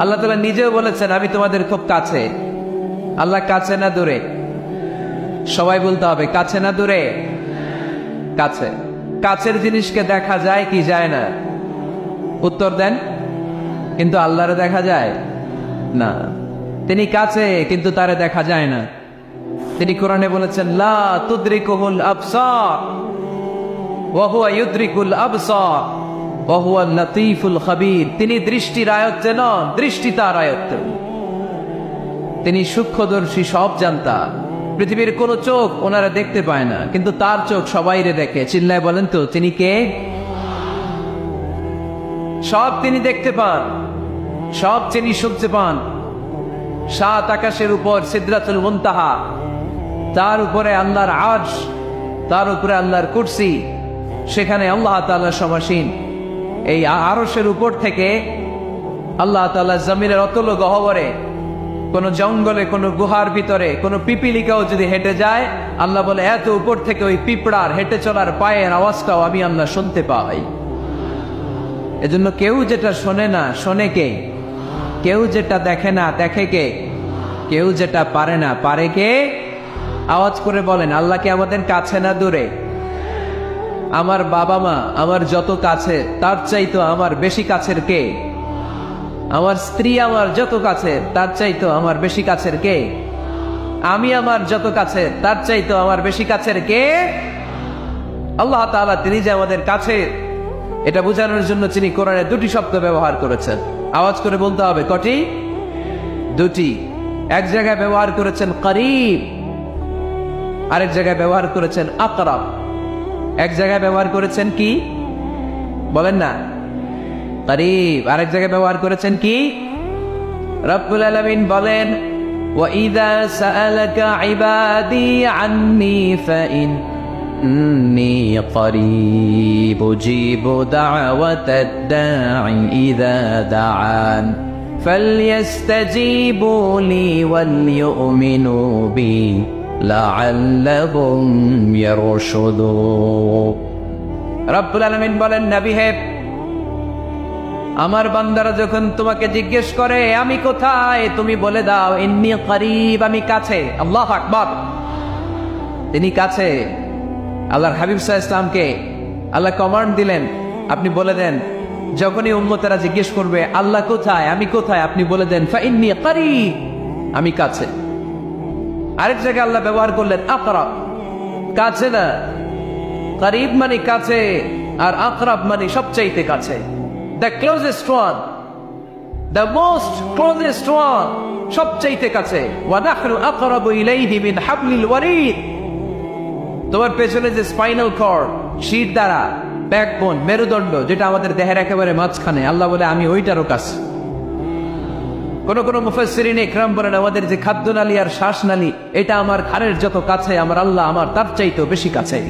আল্লাহ তাআলা নিজেও বলেছেন আমি তোমাদের খুব কাছে। আল্লাহ কাছে না দূরে? সবাই বলতে হবে কাছে না দূরে? কাছে। কাছের জিনিসকে দেখা যায় কি যায় না? উত্তর দেন। কিন্তু আল্লাহরে দেখা যায় না। তিনি কাছে কিন্তু তারে দেখা যায় না। তিনি কোরআনে বলেছেন লা তুদরিকুহুল আবসার ওয়া হুয়া ইউদরিকুল আবসার ওয়া হুয়াল লাতীফুল খাবীর। তিনি দৃষ্টির আয়ত্তে নন, দৃষ্টি তার আয়ত্তে। তিনি সূক্ষ্মদর্শী, সব জানতা। পৃথিবীর কোন চোখ ওনারা দেখতে পায় না, কিন্তু তার চোখ সবাইরে দেখে। চিল্লায় বলেন তো তিনি কে? সব তিনি দেখতে পান, সব তিনি শুনতে পান। সাত আকাশের উপর সিদরাতুল মুনতাহা, তার উপরে আল্লাহর আরশ, তার উপরে আল্লাহর কুরসি, সেখানে আল্লাহ তাআলা সমাসীন। এই আরশের উপর থেকে আল্লাহ তাআলা জমিনের অতল গহ্বরে, কোন জঙ্গলে, কোন গুহার ভিতরে কোন পিপিলিকাও যদি হেঁটে যায়, আল্লাহ বলে এত উপর থেকে ওই পিঁপড়ার হেঁটে চলার পায়ের আওয়াজটাও আমি আল্লাহ শুনতে পাই। এজন্য কেউ যেটা শোনে না শোনে কে? কেউ যেটা দেখে না দেখে কে? কেউ যেটা পারে না পারে কে? আওয়াজ করে বলেন আল্লাহকে আমাদের কাছে না দূরে? আমার বাবা মা আমার যত কাছে, তার চাইতো আমার বেশি কাছের কে? আমার স্ত্রী আমার যত কাছে, তার চাইতো আমার বেশি কাছের কে? আমি আমার যত কাছে, তার চাইতো আমার বেশি কাছের কে? আল্লাহ তাআলা তিনি যে আমাদের কাছে, এটা বোঝানোর জন্য তিনি কোরআনে দুটি শব্দ ব্যবহার করেছেন। আওয়াজ করে বলতে হবে কটি? দুটি। এক জায়গায় ব্যবহার করেছেন করিব, আরেক জায়গায় ব্যবহার করেছেন আকরাব। এক জায়গায় ব্যবহার করেছেন কি বলেন না? করিব। আরেক জায়গায় ব্যবহার করেছেন কি? রব্বুল আলামিন বলেন ওয়াইযা সাআলাকা ইবাদি আন্নী ফাইন্নী করিব উজিবু দাওয়াতাদ দাঈ ইযা দাআন ফালইস্তাজিবু লি ওয়ালইউমিনু বি লাআল্লাহুম ইয়ারশুদুন। রব্বুল আলামিন বলেন নবী হে, আমার বান্দারা যখন তোমাকে জিজ্ঞেস করে আমি কোথায়, তুমি বলে দাও ইন্নী করিব, আমি কাছে। আল্লাহু আকবার। তিনি কাছে। আল্লাহর হাবিব সাল্লাল্লাহু আলাইহি ওয়াসাল্লামকে আল্লাহ কমান্ড দিলেন, আপনি বলে দেন যখনই উম্মতেরা জিজ্ঞেস করবে আল্লাহ কোথায়, আমি কোথায়, আপনি বলে দেন ফাইন্নী করিব, আমি কাছে। আরেক জায়গায় আল্লাহ ব্যবহার করলেন আকরাব, কাছে না। করিব মানে কাছে, আর আকরাব মানে সবচাইতে কাছে। The closest one, the most closest one, সবচাইতে কাছে। وَنَحْنُ أَقْرَبُ إِلَيْهِ مِنْ حَبْلِ الْوَرِيدِ। তোমার পেছনে যে স্পাইনাল কর্ড, শির দ্বারা, ব্যাকবোন, মেরুদণ্ড, যেটা আমাদের দেহের একেবারে মাঝখানে, আল্লাহ বলে আমি ওইটারও কাছে। কোন কোন মুফাসসিরিন ইকরাম বলেন আমাদের যে খাদ্যনালী আর শ্বাসনালী, এটা আমার ঘাড়ের যত কাছে, আমার আল্লাহ আমার তার চাইতেও বেশি কাছে।